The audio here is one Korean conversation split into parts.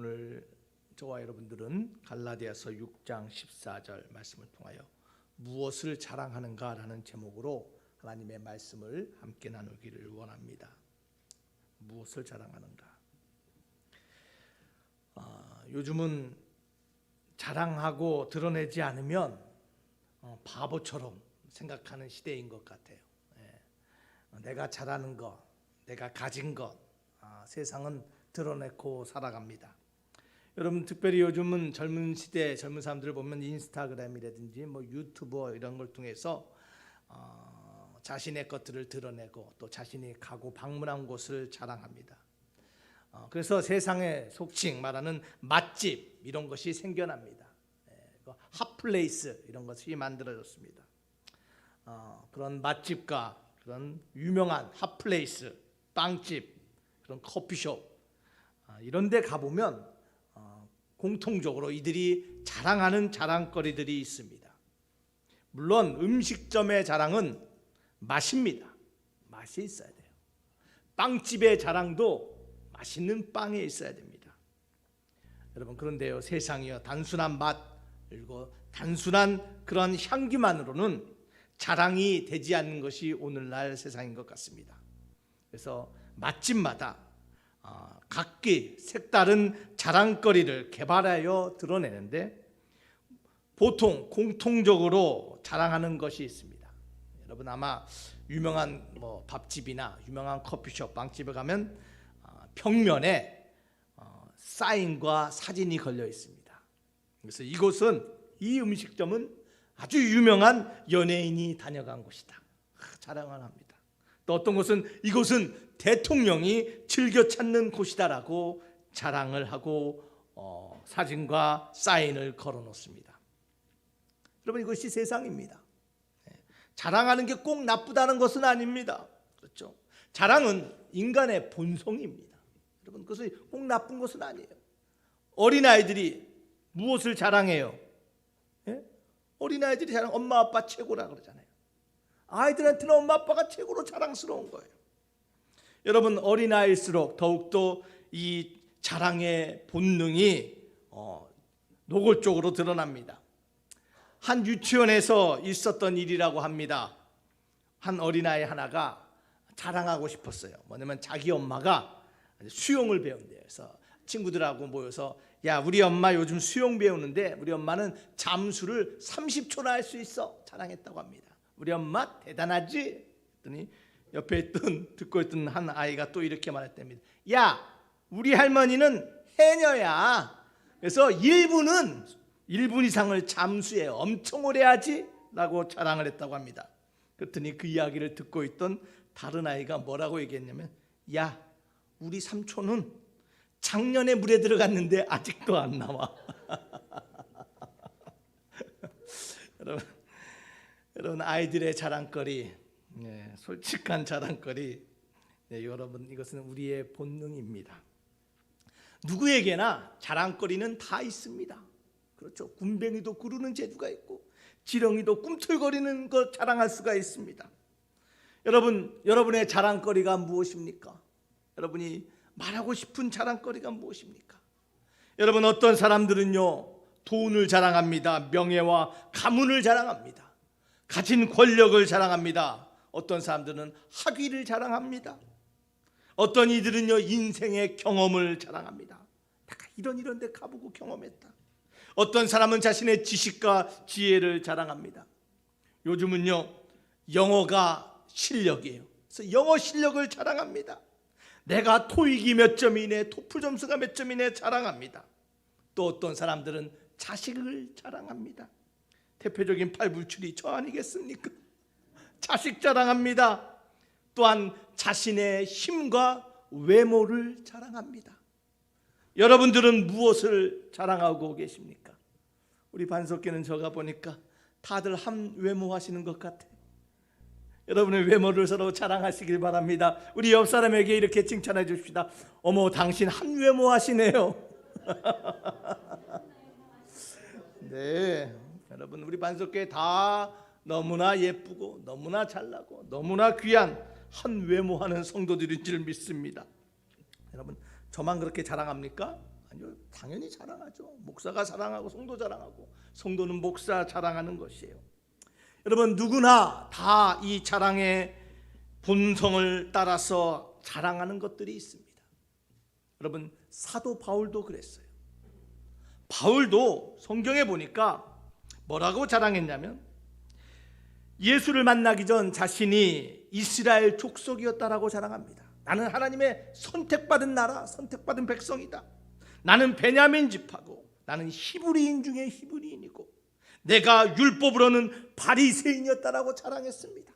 오늘 저와 여러분들은 갈라디아서 6장 14절 말씀을 통하여 무엇을 자랑하는가 라는 제목으로 하나님의 말씀을 함께 나누기를 원합니다. 무엇을 자랑하는가? 요즘은 자랑하고 드러내지 않으면 바보처럼 생각하는 시대인 것 같아요. 내가 잘하는 것, 내가 가진 것, 세상은 드러내고 살아갑니다. 여러분, 특별히 요즘은 젊은 시대 젊은 사람들을 보면 인스타그램이라든지 유튜버 이런 걸 통해서 자신의 것들을 드러내고 또 자신이 가고 방문한 곳을 자랑합니다. 그래서 세상에 속칭 말하는 맛집 이런 것이 생겨납니다. 핫플레이스 이런 것이 만들어졌습니다. 그런 맛집과 그런 유명한 핫플레이스, 빵집, 그런 커피숍 이런 데 가보면 공통적으로 이들이 자랑하는 자랑거리들이 있습니다. 물론 음식점의 자랑은 맛입니다. 맛이 있어야 돼요. 빵집의 자랑도 맛있는 빵에 있어야 됩니다. 여러분, 그런데요, 세상이요, 단순한 맛 그리고 단순한 그런 향기만으로는 자랑이 되지 않는 것이 오늘날 세상인 것 같습니다. 그래서 맛집마다 각기 색다른 자랑거리를 개발하여 드러내는데 보통 공통적으로 자랑하는 것이 있습니다. 여러분, 아마 유명한 밥집이나 유명한 커피숍, 빵집에 가면 벽면에 사인과 사진이 걸려 있습니다. 그래서 이 음식점은 아주 유명한 연예인이 다녀간 곳이다, 자랑을 합니다. 또 어떤 곳은 이곳은 대통령이 즐겨 찾는 곳이다라고 자랑을 하고 사진과 사인을 걸어 놓습니다. 여러분, 이것이 세상입니다. 자랑하는 게 꼭 나쁘다는 것은 아닙니다. 그렇죠? 자랑은 인간의 본성입니다. 여러분, 그것이 꼭 나쁜 것은 아니에요. 어린아이들이 무엇을 자랑해요? 어린아이들이 자랑, 엄마 아빠 최고라 그러잖아요. 아이들한테는 엄마 아빠가 최고로 자랑스러운 거예요. 여러분, 어린아이일수록 더욱더 이 자랑의 본능이 노골적으로 드러납니다. 한 유치원에서 있었던 일이라고 합니다. 한 어린아이 하나가 자랑하고 싶었어요. 뭐냐면 자기 엄마가 수영을 배운대요. 그래서 친구들하고 모여서, 야, 우리 엄마 요즘 수영 배우는데 우리 엄마는 잠수를 30초나 할 수 있어, 자랑했다고 합니다. 우리 엄마 대단하지? 그랬더니 옆에 듣고 있던 한 아이가 또 이렇게 말했답니다. 야, 우리 할머니는 해녀야. 그래서 1분 이상을 잠수해 엄청 오래 하지? 라고 자랑을 했다고 합니다. 그랬더니 그 이야기를 듣고 있던 다른 아이가 뭐라고 얘기했냐면, 야, 우리 삼촌은 작년에 물에 들어갔는데 아직도 안 나와. 여러분, 아이들의 자랑거리, 솔직한 자랑거리, 여러분, 이것은 우리의 본능입니다. 누구에게나 자랑거리는 다 있습니다. 그렇죠? 군뱅이도 구르는 재주가 있고 지렁이도 꿈틀거리는 것 자랑할 수가 있습니다. 여러분의 자랑거리가 무엇입니까? 여러분이 말하고 싶은 자랑거리가 무엇입니까? 여러분, 어떤 사람들은요, 돈을 자랑합니다. 명예와 가문을 자랑합니다. 가진 권력을 자랑합니다. 어떤 사람들은 학위를 자랑합니다. 어떤 이들은요, 인생의 경험을 자랑합니다. 내가 이런 데 가보고 경험했다. 어떤 사람은 자신의 지식과 지혜를 자랑합니다. 요즘은요, 영어가 실력이에요. 그래서 영어 실력을 자랑합니다. 내가 토익이 몇 점이네, 토플 점수가 몇 점이네 자랑합니다. 또 어떤 사람들은 자식을 자랑합니다. 대표적인 팔불출이 저 아니겠습니까? 자식 자랑합니다. 또한 자신의 힘과 외모를 자랑합니다. 여러분들은 무엇을 자랑하고 계십니까? 우리 반석교는 저가 보니까 다들 한 외모 하시는 것 같아요. 여러분의 외모를 서로 자랑하시길 바랍니다. 우리 옆 사람에게 이렇게 칭찬해 줍시다. 어머, 당신 한 외모 하시네요. 네, 여러분, 우리 반석교회 다 너무나 예쁘고 너무나 잘나고 너무나 귀한 한 외모하는 성도들인 줄 믿습니다. 여러분, 저만 그렇게 자랑합니까? 아니요, 당연히 자랑하죠. 목사가 자랑하고 성도 자랑하고 성도는 목사 자랑하는 것이에요. 여러분, 누구나 다 이 자랑의 본성을 따라서 자랑하는 것들이 있습니다. 여러분, 사도 바울도 그랬어요. 바울도 성경에 보니까 뭐라고 자랑했냐면, 예수를 만나기 전 자신이 이스라엘 족속이었다라고 자랑합니다. 나는 하나님의 선택받은 나라, 선택받은 백성이다. 나는 베냐민 지파고, 나는 히브리인 중에 히브리인이고, 내가 율법으로는 바리새인이었다라고 자랑했습니다.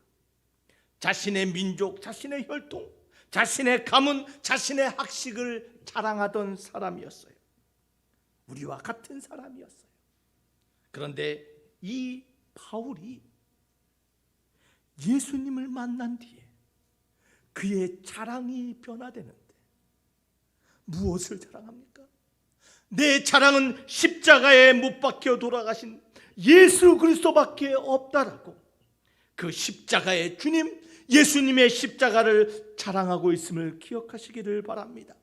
자신의 민족, 자신의 혈통, 자신의 가문, 자신의 학식을 자랑하던 사람이었어요. 우리와 같은 사람이었어요. 그런데 이 바울이 예수님을 만난 뒤에 그의 자랑이 변화되는데 무엇을 자랑합니까? 내 자랑은 십자가에 못 박혀 돌아가신 예수 그리스도밖에 없다라고 그 십자가의 주님 예수님의 십자가를 자랑하고 있음을 기억하시기를 바랍니다.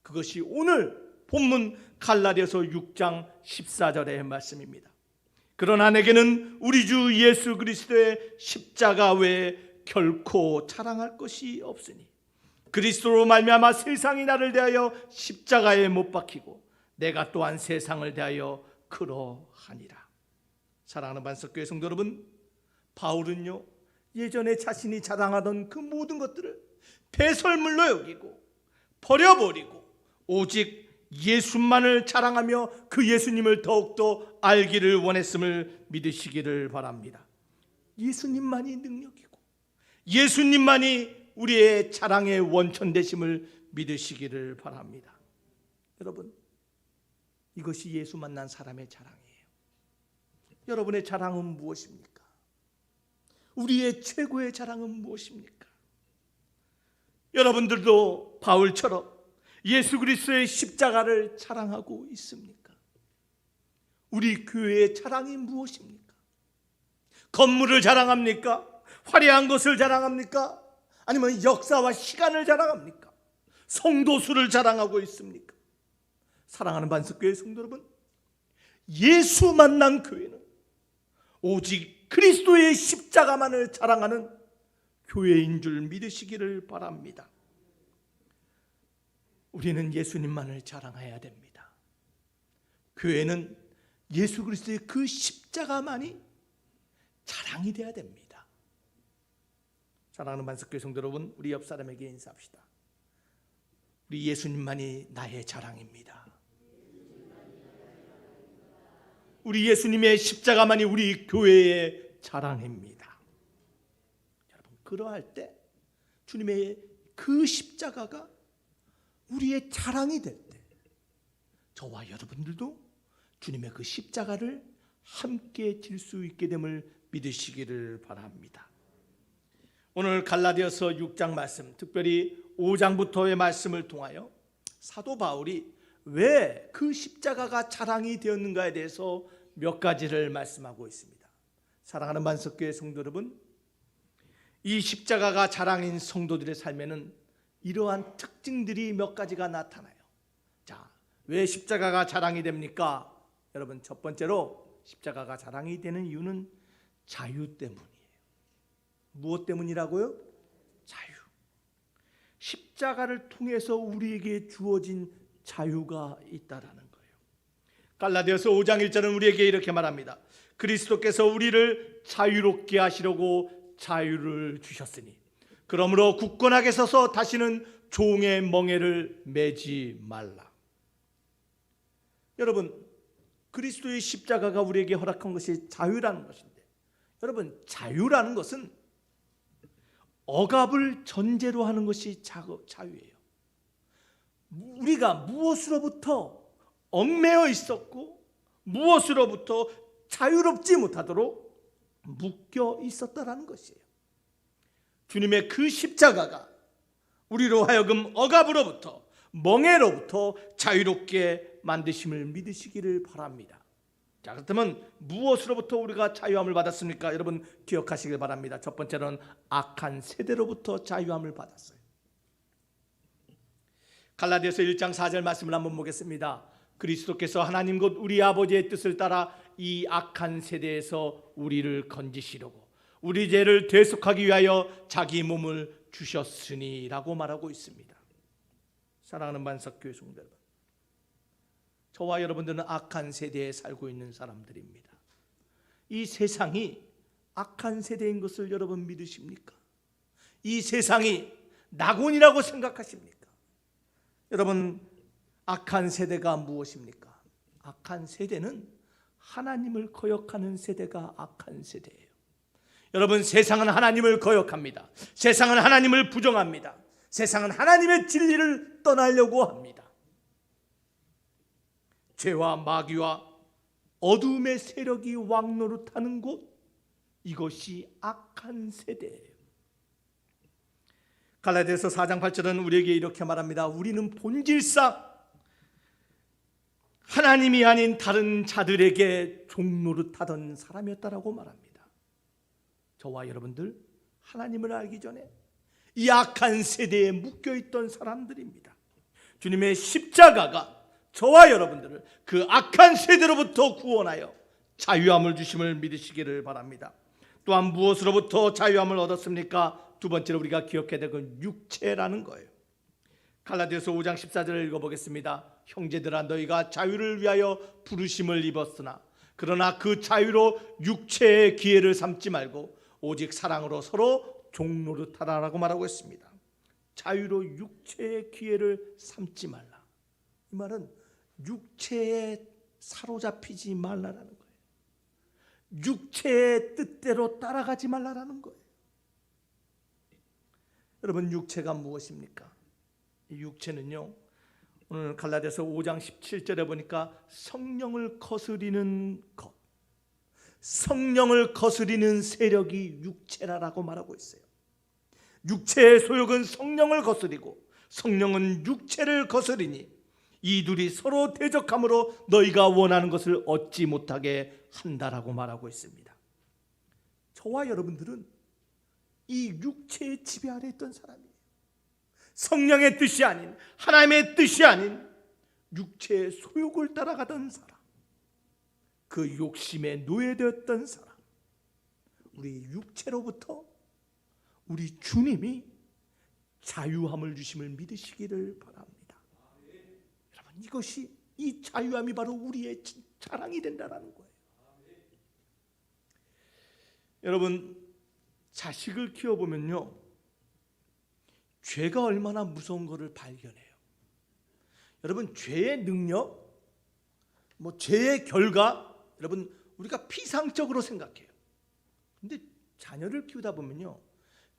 그것이 오늘 본문 갈라디아서 6장 14절의 말씀입니다. 그러나 내게는 우리 주 예수 그리스도의 십자가 외에 결코 자랑할 것이 없으니 그리스도로 말미암아 세상이 나를 대하여 십자가에 못 박히고 내가 또한 세상을 대하여 그러하니라. 사랑하는 반석교회 성도 여러분, 바울은요, 예전에 자신이 자랑하던 그 모든 것들을 배설물로 여기고 버려버리고 오직 예수만을 자랑하며 그 예수님을 더욱더 알기를 원했음을 믿으시기를 바랍니다. 예수님만이 능력이고 예수님만이 우리의 자랑의 원천 되심을 믿으시기를 바랍니다. 여러분, 이것이 예수 만난 사람의 자랑이에요. 여러분의 자랑은 무엇입니까? 우리의 최고의 자랑은 무엇입니까? 여러분들도 바울처럼 예수 그리스도의 십자가를 자랑하고 있습니까? 우리 교회의 자랑이 무엇입니까? 건물을 자랑합니까? 화려한 것을 자랑합니까? 아니면 역사와 시간을 자랑합니까? 성도 수를 자랑하고 있습니까? 사랑하는 반석교회 성도 여러분, 예수 만난 교회는 오직 그리스도의 십자가만을 자랑하는 교회인 줄 믿으시기를 바랍니다. 우리는 예수님만을 자랑해야 됩니다. 교회는 예수 그리스도의 그 십자가만이 자랑이 되어야 됩니다. 사랑하는 반석교회 성도 여러분, 우리 옆 사람에게 인사합시다. 우리 예수님만이 나의 자랑입니다. 우리 예수님의 십자가만이 우리 교회의 자랑입니다. 여러분, 그러할 때 주님의 그 십자가가 우리의 자랑이 될 때 저와 여러분들도 주님의 그 십자가를 함께 질 수 있게 됨을 믿으시기를 바랍니다. 오늘 갈라디아서 6장 말씀, 특별히 5장부터의 말씀을 통하여 사도 바울이 왜 그 십자가가 자랑이 되었는가에 대해서 몇 가지를 말씀하고 있습니다. 사랑하는 반석교회 성도 여러분, 이 십자가가 자랑인 성도들의 삶에는 이러한 특징들이 몇 가지가 나타나요. 자, 왜 십자가가 자랑이 됩니까? 여러분, 첫 번째로 십자가가 자랑이 되는 이유는 자유 때문이에요. 무엇 때문이라고요? 자유. 십자가를 통해서 우리에게 주어진 자유가 있다라는 거예요. 갈라디아서 5장 1절은 우리에게 이렇게 말합니다. 그리스도께서 우리를 자유롭게 하시려고 자유를 주셨으니 그러므로 굳건하게 서서 다시는 종의 멍에를 매지 말라. 여러분, 그리스도의 십자가가 우리에게 허락한 것이 자유라는 것인데, 여러분, 자유라는 것은 억압을 전제로 하는 것이 자유예요. 우리가 무엇으로부터 얽매여 있었고 무엇으로부터 자유롭지 못하도록 묶여 있었다라는 것이에요. 주님의 그 십자가가 우리로 하여금 억압으로부터 멍에로부터 자유롭게 만드심을 믿으시기를 바랍니다. 자, 그렇다면 무엇으로부터 우리가 자유함을 받았습니까? 여러분 기억하시길 바랍니다. 첫 번째는 악한 세대로부터 자유함을 받았어요. 갈라디아서 1장 4절 말씀을 한번 보겠습니다. 그리스도께서 하나님 곧 우리 아버지의 뜻을 따라 이 악한 세대에서 우리를 건지시려고 우리 죄를 대속하기 위하여 자기 몸을 주셨으니 라고 말하고 있습니다. 사랑하는 만석교회 성도 여러분, 저와 여러분들은 악한 세대에 살고 있는 사람들입니다. 이 세상이 악한 세대인 것을 여러분 믿으십니까? 이 세상이 낙원이라고 생각하십니까? 여러분, 악한 세대가 무엇입니까? 악한 세대는 하나님을 거역하는 세대가 악한 세대예요. 여러분, 세상은 하나님을 거역합니다. 세상은 하나님을 부정합니다. 세상은 하나님의 진리를 떠나려고 합니다. 죄와 마귀와 어둠의 세력이 왕노릇하는 곳, 이것이 악한 세대예요. 갈라디아서 4장 8절은 우리에게 이렇게 말합니다. 우리는 본질상 하나님이 아닌 다른 자들에게 종노릇하던 사람이었다라고 말합니다. 저와 여러분들 하나님을 알기 전에 이 악한 세대에 묶여있던 사람들입니다. 주님의 십자가가 저와 여러분들을 그 악한 세대로부터 구원하여 자유함을 주심을 믿으시기를 바랍니다. 또한 무엇으로부터 자유함을 얻었습니까? 두 번째로 우리가 기억해야 될 건 육체라는 거예요. 갈라디아서 5장 14절을 읽어보겠습니다. 형제들아, 너희가 자유를 위하여 부르심을 입었으나 그러나 그 자유로 육체의 기회를 삼지 말고 오직 사랑으로 서로 종노릇하라라고 말하고 있습니다. 자유로 육체의 기회를 삼지 말라. 이 말은 육체에 사로잡히지 말라라는 거예요. 육체의 뜻대로 따라가지 말라라는 거예요. 여러분, 육체가 무엇입니까? 이 육체는요, 오늘 갈라디아서 5장 17절에 보니까 성령을 거스리는 것, 성령을 거스리는 세력이 육체라고 말하고 있어요. 육체의 소욕은 성령을 거스리고 성령은 육체를 거스리니 이 둘이 서로 대적함으로 너희가 원하는 것을 얻지 못하게 한다라고 말하고 있습니다. 저와 여러분들은 이 육체의 지배 아래 있던 사람이에요. 성령의 뜻이 아닌, 하나님의 뜻이 아닌 육체의 소욕을 따라가던 사람, 그 욕심에 노예되었던 사람, 우리 육체로부터 우리 주님이 자유함을 주심을 믿으시기를 바랍니다. 여러분, 이것이, 이 자유함이 바로 우리의 자랑이 된다는 거예요. 여러분, 자식을 키워보면요, 죄가 얼마나 무서운 것을 발견해요. 여러분, 죄의 능력, 죄의 결과, 여러분, 우리가 피상적으로 생각해요. 근데 자녀를 키우다 보면요,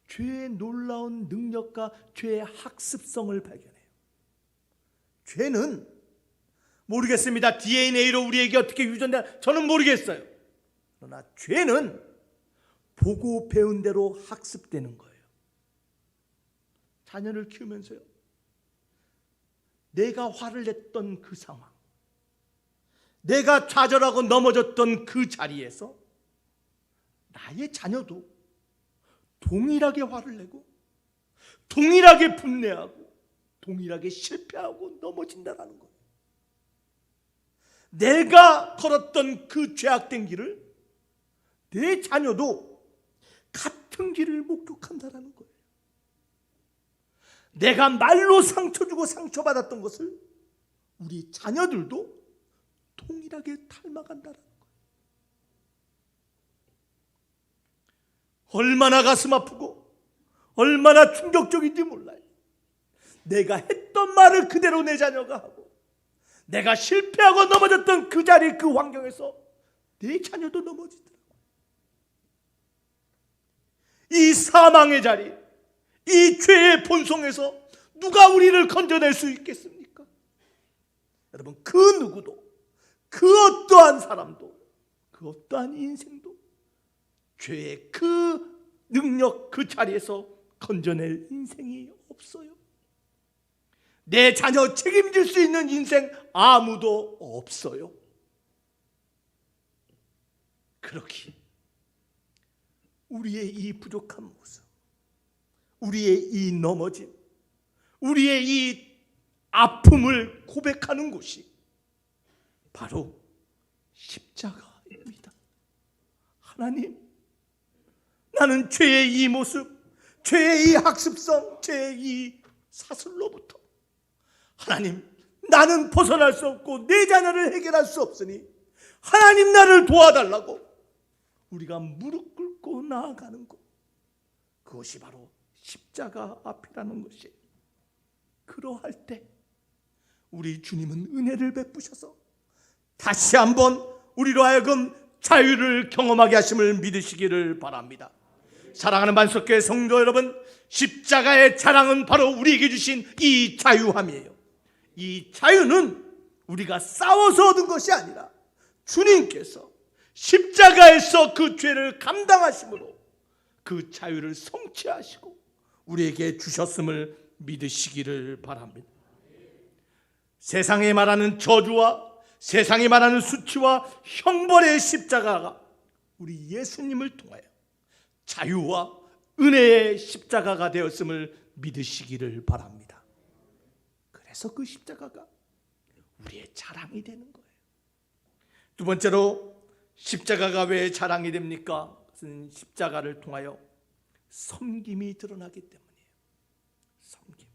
죄의 놀라운 능력과 죄의 학습성을 발견해요. 죄는 모르겠습니다. DNA로 우리에게 어떻게 유전되나 저는 모르겠어요. 그러나 죄는 보고 배운 대로 학습되는 거예요. 자녀를 키우면서요, 내가 화를 냈던 그 상황, 내가 좌절하고 넘어졌던 그 자리에서 나의 자녀도 동일하게 화를 내고 동일하게 분내하고 동일하게 실패하고 넘어진다는 거예요. 내가 걸었던 그 죄악된 길을 내 자녀도 같은 길을 목격한다는 거예요. 내가 말로 상처 주고 상처받았던 것을 우리 자녀들도 동일하게 닮아간다는 거예요. 얼마나 가슴 아프고 얼마나 충격적인지 몰라요. 내가 했던 말을 그대로 내 자녀가 하고, 내가 실패하고 넘어졌던 그 자리, 그 환경에서 내 자녀도 넘어지더라고요. 이 사망의 자리, 이 죄의 본성에서 누가 우리를 건져낼 수 있겠습니까? 여러분, 그 누구도, 그 어떠한 사람도, 그 어떠한 인생도 죄의 그 능력, 그 자리에서 건져낼 인생이 없어요. 내 자녀 책임질 수 있는 인생 아무도 없어요. 그렇기에 우리의 이 부족한 모습, 우리의 이 넘어짐, 우리의 이 아픔을 고백하는 곳이 바로 십자가입니다. 하나님, 나는 죄의 이 모습, 죄의 이 학습성, 죄의 이 사슬로부터 하나님, 나는 벗어날 수 없고 내 자녀를 해결할 수 없으니 하나님 나를 도와달라고 우리가 무릎 꿇고 나아가는 것, 그것이 바로 십자가 앞이라는 것이. 그러할 때 우리 주님은 은혜를 베푸셔서 다시 한번 우리로 하여금 자유를 경험하게 하심을 믿으시기를 바랍니다. 사랑하는 만석교회 성도 여러분, 십자가의 자랑은 바로 우리에게 주신 이 자유함이에요. 이 자유는 우리가 싸워서 얻은 것이 아니라 주님께서 십자가에서 그 죄를 감당하심으로 그 자유를 성취하시고 우리에게 주셨음을 믿으시기를 바랍니다. 세상에 말하는 저주와 세상이 말하는 수치와 형벌의 십자가가 우리 예수님을 통하여 자유와 은혜의 십자가가 되었음을 믿으시기를 바랍니다. 그래서 그 십자가가 우리의 자랑이 되는 거예요. 두 번째로 십자가가 왜 자랑이 됩니까? 그것은 십자가를 통하여 섬김이 드러나기 때문이에요. 섬김.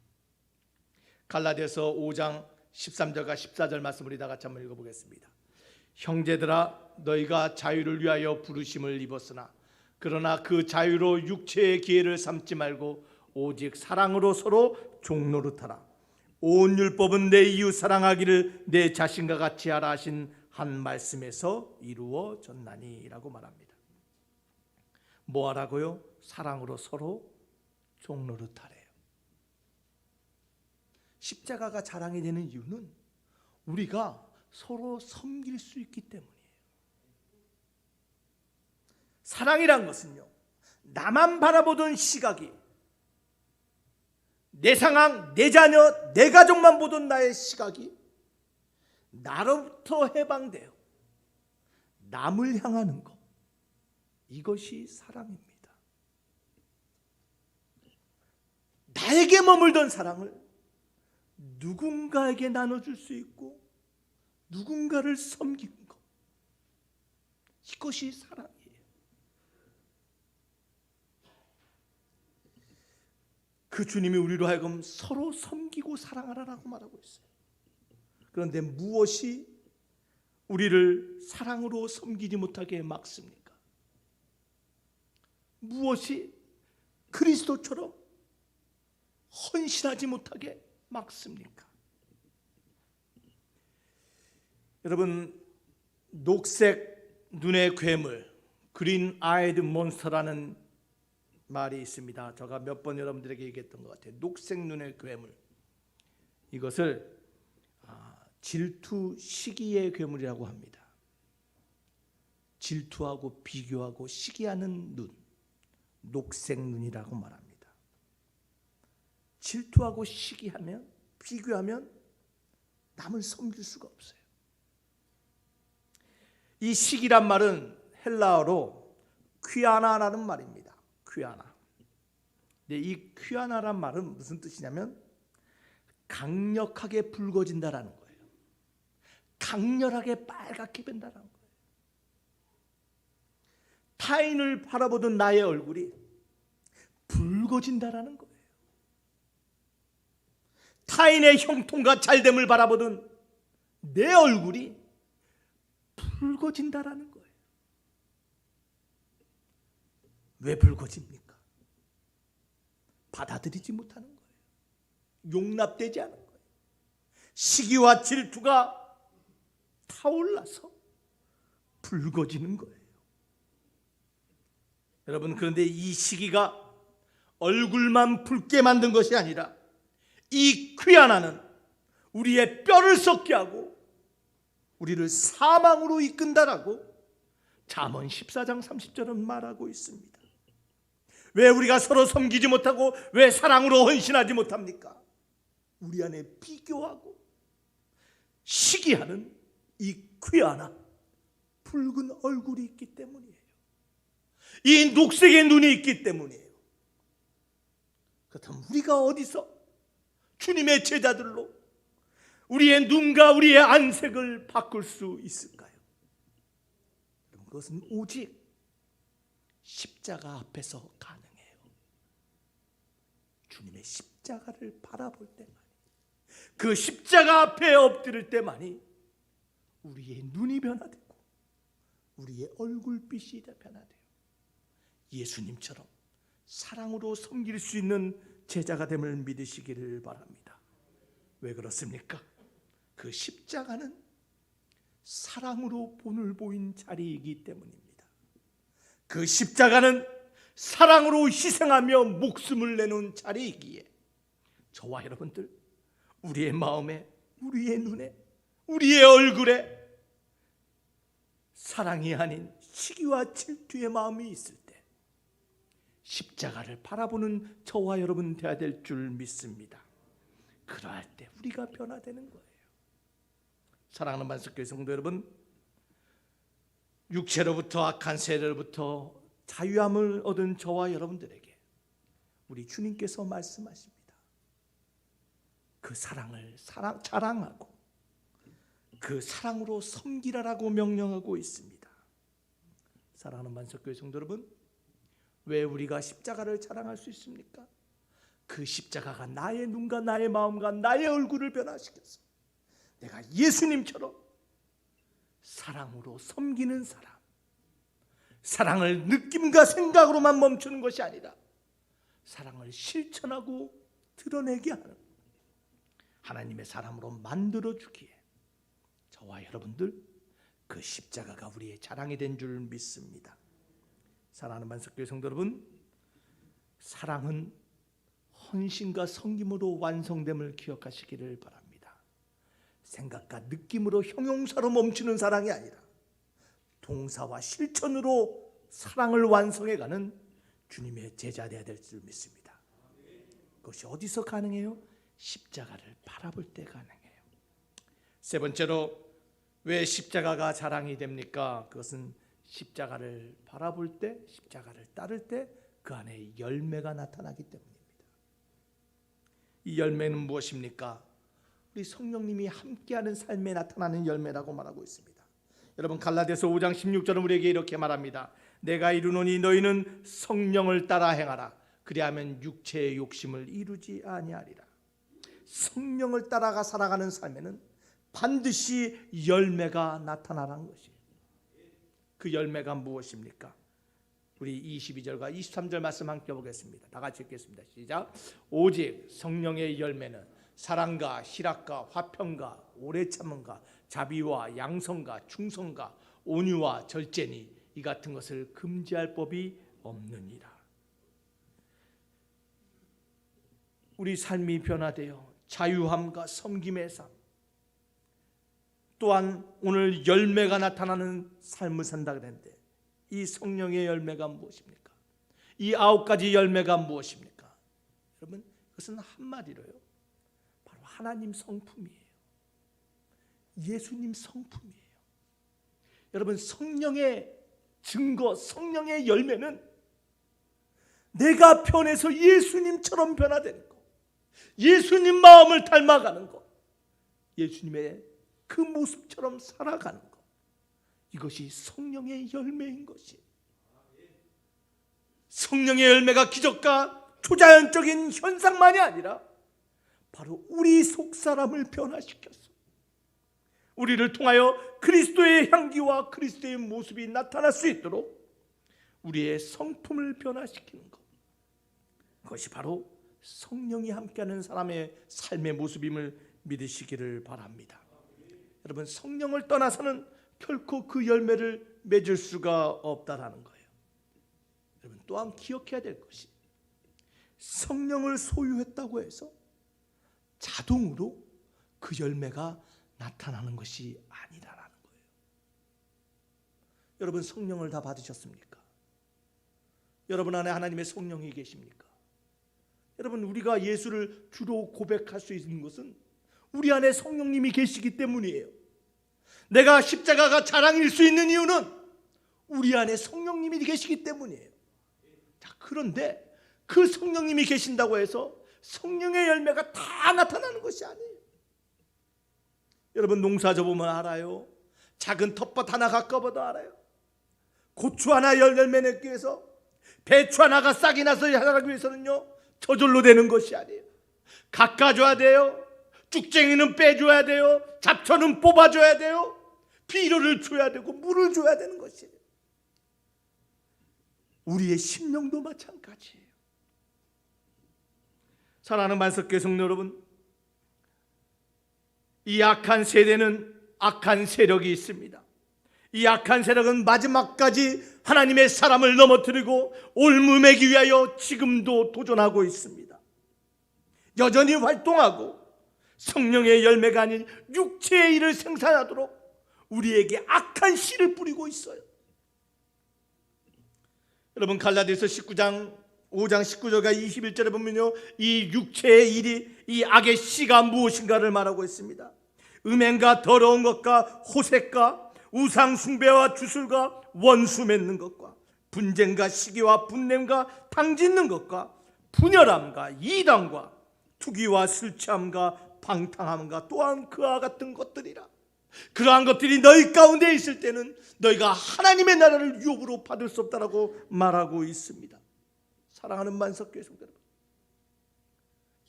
갈라디아서 5장 13절과 14절 말씀 우리 다 같이 한번 읽어보겠습니다. 형제들아, 너희가 자유를 위하여 부르심을 입었으나 그러나 그 자유로 육체의 기회를 삼지 말고 오직 사랑으로 서로 종노릇하라. 온 율법은 내 이웃 사랑하기를 내 자신과 같이 하라 하신 한 말씀에서 이루어졌나니 라고 말합니다. 뭐 하라고요? 사랑으로 서로 종노릇하래요. 십자가가 자랑이 되는 이유는 우리가 서로 섬길 수 있기 때문이에요. 사랑이란 것은요, 나만 바라보던 시각이 내 상황, 내 자녀, 내 가족만 보던 나의 시각이 나로부터 해방되어 남을 향하는 것, 이것이 사랑입니다. 나에게 머물던 사랑을 누군가에게 나눠줄 수 있고 누군가를 섬기는 것, 이것이 사랑이에요. 그 주님이 우리로 하여금 서로 섬기고 사랑하라라고 말하고 있어요. 그런데 무엇이 우리를 사랑으로 섬기지 못하게 막습니까? 무엇이 그리스도처럼 헌신하지 못하게 막습니까? 여러분, 녹색 눈의 괴물, 그린 아이드 몬스터라는 말이 있습니다. 제가 몇 번 여러분들에게 얘기했던 것 같아요. 녹색 눈의 괴물, 이것을 질투 시기의 괴물이라고 합니다. 질투하고 비교하고 시기하는 눈, 녹색 눈이라고 말합니다. 질투하고 시기하면, 비교하면 남을 섬길 수가 없어요. 이 시기란 말은 헬라어로 퀴아나라는 말입니다. 퀴아나. 근데 이 퀴아나란 말은 무슨 뜻이냐면 강력하게 붉어진다라는 거예요. 강렬하게 빨갛게 변다라는 거예요. 타인을 바라보던 나의 얼굴이 붉어진다라는 거예요. 타인의 형통과 잘됨을 바라보던 내 얼굴이 붉어진다라는 거예요. 왜 붉어집니까? 받아들이지 못하는 거예요. 용납되지 않은 거예요. 시기와 질투가 타올라서 붉어지는 거예요. 여러분, 그런데 이 시기가 얼굴만 붉게 만든 것이 아니라 이 퀴아나는 우리의 뼈를 썩게 하고 우리를 사망으로 이끈다라고 잠언 14장 30절은 말하고 있습니다. 왜 우리가 서로 섬기지 못하고 왜 사랑으로 헌신하지 못합니까? 우리 안에 비교하고 시기하는 이 퀴아나, 붉은 얼굴이 있기 때문이에요. 이 녹색의 눈이 있기 때문이에요. 그렇다면 우리가 어디서 주님의 제자들로 우리의 눈과 우리의 안색을 바꿀 수 있을까요? 그것은 오직 십자가 앞에서 가능해요. 주님의 십자가를 바라볼 때만이, 그 십자가 앞에 엎드릴 때만이 우리의 눈이 변화되고 우리의 얼굴빛이 변화돼요. 예수님처럼 사랑으로 섬길 수 있는 제자가 됨을 믿으시기를 바랍니다. 왜 그렇습니까? 그 십자가는 사랑으로 본을 보인 자리이기 때문입니다. 그 십자가는 사랑으로 희생하며 목숨을 내놓은 자리이기에 저와 여러분들, 우리의 마음에, 우리의 눈에, 우리의 얼굴에 사랑이 아닌 시기와 질투의 마음이 있을 때 십자가를 바라보는 저와 여러분 되어야 될 줄 믿습니다. 그러할 때 우리가 변화되는 거예요. 사랑하는 만석교회 성도 여러분, 육체로부터 악한 세력로부터 자유함을 얻은 저와 여러분들에게 우리 주님께서 말씀하십니다. 그 사랑을 자랑하고 그 사랑으로 섬기라라고 명령하고 있습니다. 사랑하는 만석교회 성도 여러분, 왜 우리가 십자가를 자랑할 수 있습니까? 그 십자가가 나의 눈과 나의 마음과 나의 얼굴을 변화시켰어. 내가 예수님처럼 사랑으로 섬기는 사람, 사랑을 느낌과 생각으로만 멈추는 것이 아니라 사랑을 실천하고 드러내게 하는 하나님의 사람으로 만들어주기에 저와 여러분들 그 십자가가 우리의 자랑이 된 줄 믿습니다. 사랑하는 만석교회 성도 여러분, 사랑은 헌신과 섬김으로 완성됨을 기억하시기를 바랍니다. 생각과 느낌으로 형용사로 멈추는 사랑이 아니라 동사와 실천으로 사랑을 완성해가는 주님의 제자 되어야 될 줄 믿습니다. 그것이 어디서 가능해요? 십자가를 바라볼 때 가능해요. 세 번째로 왜 십자가가 자랑이 됩니까? 그것은 십자가를 바라볼 때, 십자가를 따를 때 그 안에 열매가 나타나기 때문입니다. 이 열매는 무엇입니까? 우리 성령님이 함께하는 삶에 나타나는 열매라고 말하고 있습니다. 여러분, 갈라디아서 5장 16절은 우리에게 이렇게 말합니다. 내가 이르노니 너희는 성령을 따라 행하라. 그리하면 육체의 욕심을 이루지 아니하리라. 성령을 따라가 살아가는 삶에는 반드시 열매가 나타나는 것이에요. 그 열매가 무엇입니까? 우리 22절과 23절 말씀 함께 보겠습니다. 다 같이 읽겠습니다. 시작. 오직 성령의 열매는 사랑과 희락과 화평과 오래 참음과 자비와 양성과 충성과 온유와 절제니 이 같은 것을 금지할 법이 없느니라. 우리 삶이 변화되어 자유함과 섬김의 삶, 또한 오늘 열매가 나타나는 삶을 산다 그랬는데 이 성령의 열매가 무엇입니까? 이 9가지 열매가 무엇입니까? 여러분, 그것은 한마디로요, 바로 하나님 성품이에요. 예수님 성품이에요. 여러분, 성령의 증거, 성령의 열매는 내가 변해서 예수님처럼 변화되는 것, 예수님 마음을 닮아가는 것, 예수님의 그 모습처럼 살아가는 것, 이것이 성령의 열매인 것이에요. 성령의 열매가 기적과 초자연적인 현상만이 아니라 바로 우리 속사람을 변화시켰어. 우리를 통하여 그리스도의 향기와 그리스도의 모습이 나타날 수 있도록 우리의 성품을 변화시키는 것, 그것이 바로 성령이 함께하는 사람의 삶의 모습임을 믿으시기를 바랍니다. 여러분, 성령을 떠나서는 결코 그 열매를 맺을 수가 없다라는 거예요. 여러분, 또한 기억해야 될 것이 성령을 소유했다고 해서 자동으로 그 열매가 나타나는 것이 아니라는 거예요. 여러분, 성령을 다 받으셨습니까? 여러분 안에 하나님의 성령이 계십니까? 여러분, 우리가 예수를 주로 고백할 수 있는 것은 우리 안에 성령님이 계시기 때문이에요. 내가 십자가가 자랑일 수 있는 이유는 우리 안에 성령님이 계시기 때문이에요. 자, 그런데 그 성령님이 계신다고 해서 성령의 열매가 다 나타나는 것이 아니에요. 여러분 농사 져보면 알아요. 작은 텃밭 하나 가꿔봐도 알아요. 고추 하나 열매 맺기 위해서, 배추 하나가 싹이 나서 자라기 위해서는요, 저절로 되는 것이 아니에요. 깎아줘야 돼요. 쭉쟁이는 빼줘야 돼요. 잡초는 뽑아줘야 돼요. 비료를 줘야 되고 물을 줘야 되는 것이에요. 우리의 심령도 마찬가지예요. 사랑하는 만석교회 성도 여러분, 이 악한 세대는 악한 세력이 있습니다. 이 악한 세력은 마지막까지 하나님의 사람을 넘어뜨리고 올무매기 위하여 지금도 도전하고 있습니다. 여전히 활동하고 성령의 열매가 아닌 육체의 일을 생산하도록 우리에게 악한 씨를 뿌리고 있어요. 여러분 갈라디아서 5장 19절과 21절에 보면요, 이 육체의 일이, 이 악의 씨가 무엇인가를 말하고 있습니다. 음행과 더러운 것과 호색과 우상 숭배와 주술과 원수 맺는 것과 분쟁과 시기와 분냄과 당짓는 것과 분열함과 이단과 투기와 술 취함과 방탕함과 또한 그와 같은 것들이라. 그러한 것들이 너희 가운데 있을 때는 너희가 하나님의 나라를 유업으로 받을 수 없다라고 말하고 있습니다. 사랑하는 만석교회 성도 여러분,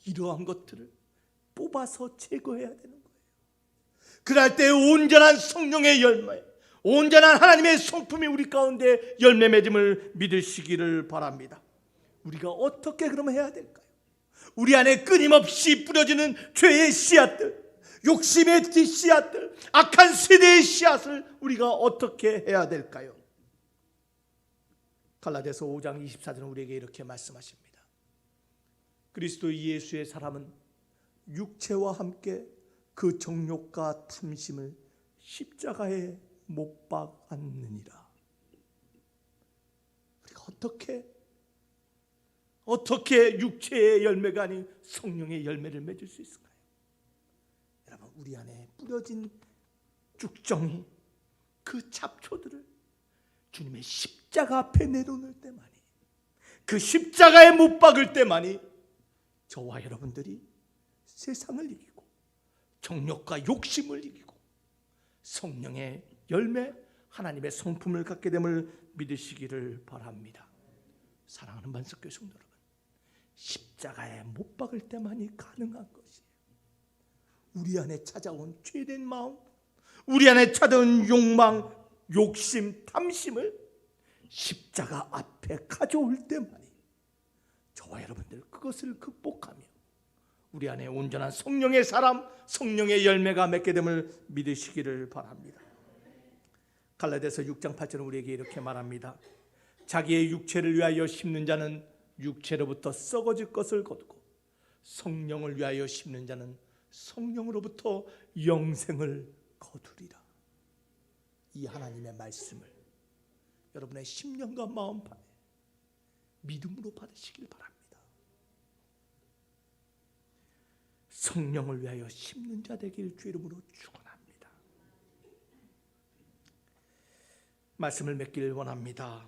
이러한 것들을 뽑아서 제거해야 되는 거예요. 그럴 때 온전한 성령의 열매, 온전한 하나님의 성품이 우리 가운데 열매 맺음을 믿으시기를 바랍니다. 우리가 어떻게 그러면 해야 될까요? 우리 안에 끊임없이 뿌려지는 죄의 씨앗들, 욕심의 씨앗들, 악한 세대의 씨앗을 우리가 어떻게 해야 될까요? 갈라디아서 5장 24절은 우리에게 이렇게 말씀하십니다. 그리스도 예수의 사람은 육체와 함께 그 정욕과 탐심을 십자가에 못 박았느니라. 우리가 어떻게 육체의 열매가 아닌 성령의 열매를 맺을 수 있을까요? 여러분, 우리 안에 뿌려진 쭉정이, 그 잡초들을 주님의 십자가 앞에 내려놓을 때만이, 그 십자가에 못 박을 때만이 저와 여러분들이 세상을 이기고 정욕과 욕심을 이기고 성령의 열매, 하나님의 성품을 갖게 됨을 믿으시기를 바랍니다. 사랑하는 만석교회 성도 여러분, 십자가에 못 박을 때만이 가능한 것이에요. 우리 안에 찾아온 죄된 마음, 우리 안에 찾아온 욕망, 욕심, 탐심을 십자가 앞에 가져올 때만이 저와 여러분들 그것을 극복하며 우리 안에 온전한 성령의 사람, 성령의 열매가 맺게 됨을 믿으시기를 바랍니다. 갈라디아서 6장 8절은 우리에게 이렇게 말합니다. 자기의 육체를 위하여 심는 자는 육체로부터 썩어질 것을 거두고 성령을 위하여 심는 자는 성령으로부터 영생을 거두리라. 이 하나님의 말씀을 여러분의 심령과 마음판에 믿음으로 받으시길 바랍니다. 성령을 위하여 심는 자 되길 주 이름으로 축원합니다. 말씀을 맺길 원합니다.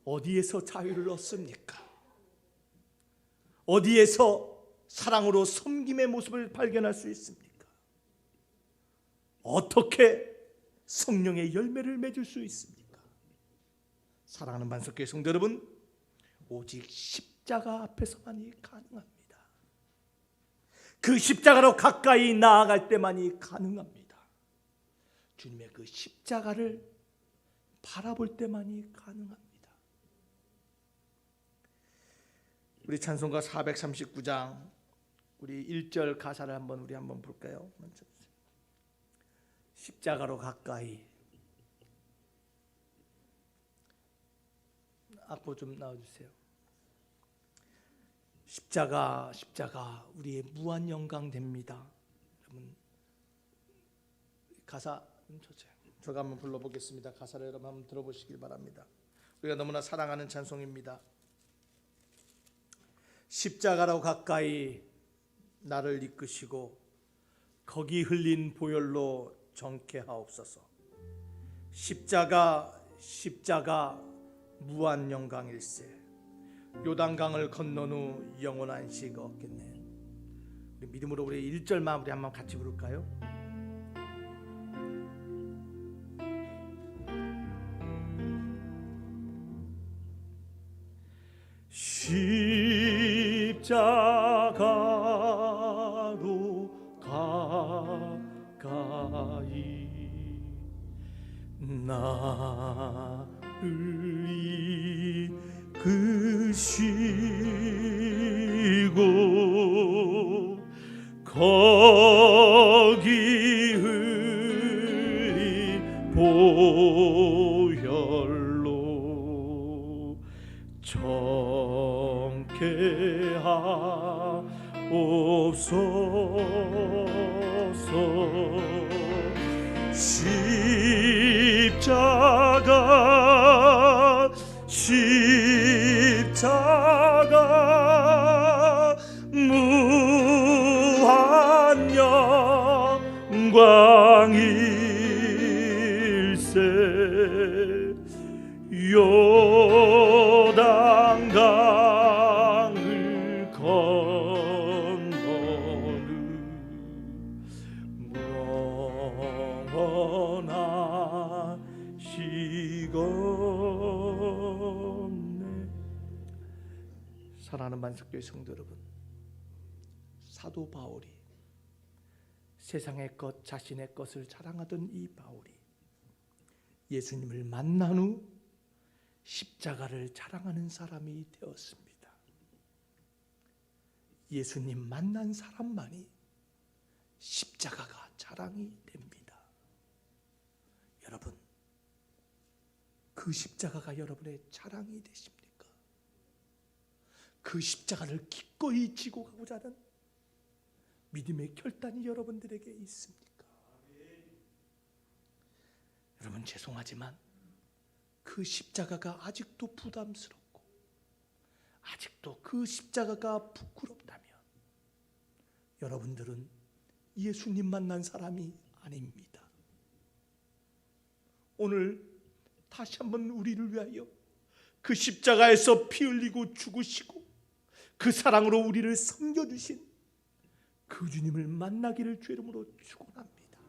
어디에서 자유를 얻습니까? 어디에서 사랑으로 섬김의 모습을 발견할 수 있습니까? 어떻게 성령의 열매를 맺을 수 있습니까? 사랑하는 만석교회 성도 여러분, 오직 십자가 앞에서만이 가능합니다. 그 십자가로 가까이 나아갈 때만이 가능합니다. 주님의 그 십자가를 바라볼 때만이 가능합니다. 우리 찬송가 439장 우리 1절 가사를 우리 한번 볼까요? 십자가로 가까이. 악보 좀 나와주세요. 십자가 우리의 무한 영광 됩니다. 여러분 가사 좀 쳐줘요. 제가 한번 불러보겠습니다. 가사를 여러분 한번 들어보시길 바랍니다. 우리가 너무나 사랑하는 찬송입니다. 십자가로 가까이 나를 이끄시고 거기 흘린 보혈로 정케 하옵소서. 십자가 무한 영광일세. 요단강을 건넌 후 영원한 시가 없겠네. 우리 믿음으로 우리 1절만 우리 한번 같이 부를까요? 십자가로 가까이 나를 이끄시고 거기 흘린 보혈로 정케 하옵소서. 십자가 무한 영광일세. 요단 강을 건너는 영원하시겠네. 사랑하는 만석교회 성도 여러분, 사도 바울이 세상의 것, 자신의 것을 자랑하던 이 바울이 예수님을 만난 후 십자가를 자랑하는 사람이 되었습니다. 예수님 만난 사람만이 십자가가 자랑이 됩니다. 여러분, 그 십자가가 여러분의 자랑이 되십니까? 그 십자가를 기꺼이 지고 가고자 하는 믿음의 결단이 여러분들에게 있습니까? 여러분, 죄송하지만 그 십자가가 아직도 부담스럽고 아직도 그 십자가가 부끄럽다면 여러분들은 예수님 만난 사람이 아닙니다. 오늘 다시 한번 우리를 위하여 그 십자가에서 피 흘리고 죽으시고 그 사랑으로 우리를 섬겨주신 그 주님을 만나기를 주 이름으로 축원합니다.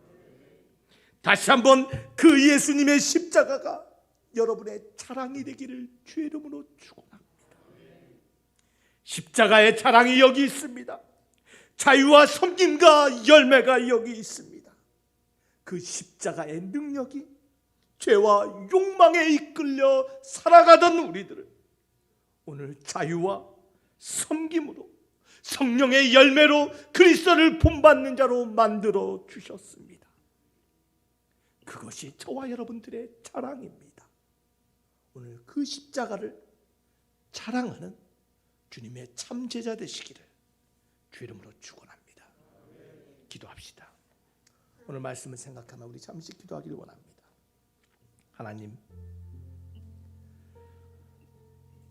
다시 한번 그 예수님의 십자가가 여러분의 자랑이 되기를 주 이름으로 축원합니다. 십자가의 자랑이 여기 있습니다. 자유와 섬김과 열매가 여기 있습니다. 그 십자가의 능력이 죄와 욕망에 이끌려 살아가던 우리들을 오늘 자유와 섬김으로 성령의 열매로 그리스도를 본받는 자로 만들어 주셨습니다. 그것이 저와 여러분들의 자랑입니다. 오늘 그 십자가를 자랑하는 주님의 참 제자 되시기를 주 이름으로 축원합니다. 기도합시다. 오늘 말씀을 생각하며 우리 잠시 기도하기를 원합니다. 하나님,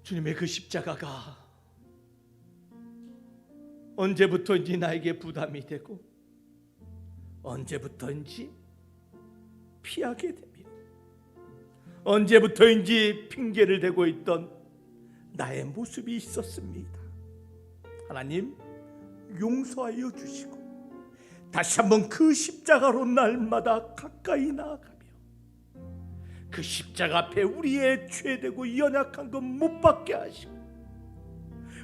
주님의 그 십자가가 언제부터인지 나에게 부담이 되고 언제부터인지 피하게 되며 언제부터인지 핑계를 대고 있던 나의 모습이 있었습니다. 하나님, 용서하여 주시고 다시 한번 그 십자가로 날마다 가까이 나아가며 그 십자가 앞에 우리의 죄되고 연약한 것 못 받게 하시고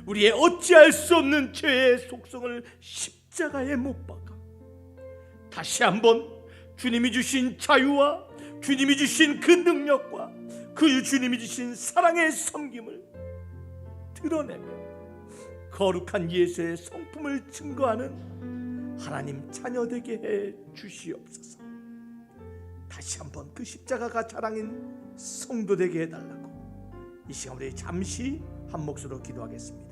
우리의 어찌할 수 없는 죄의 속성을 십자가에 못 박아 다시 한번 주님이 주신 자유와 주님이 주신 그 능력과 그 주님이 주신 사랑의 섬김을 드러내며 거룩한 예수의 성품을 증거하는 하나님 자녀되게 해 주시옵소서. 다시 한번 그 십자가가 자랑인 성도 되게 해달라고 이 시간 우리 잠시 한 목소리로 기도하겠습니다.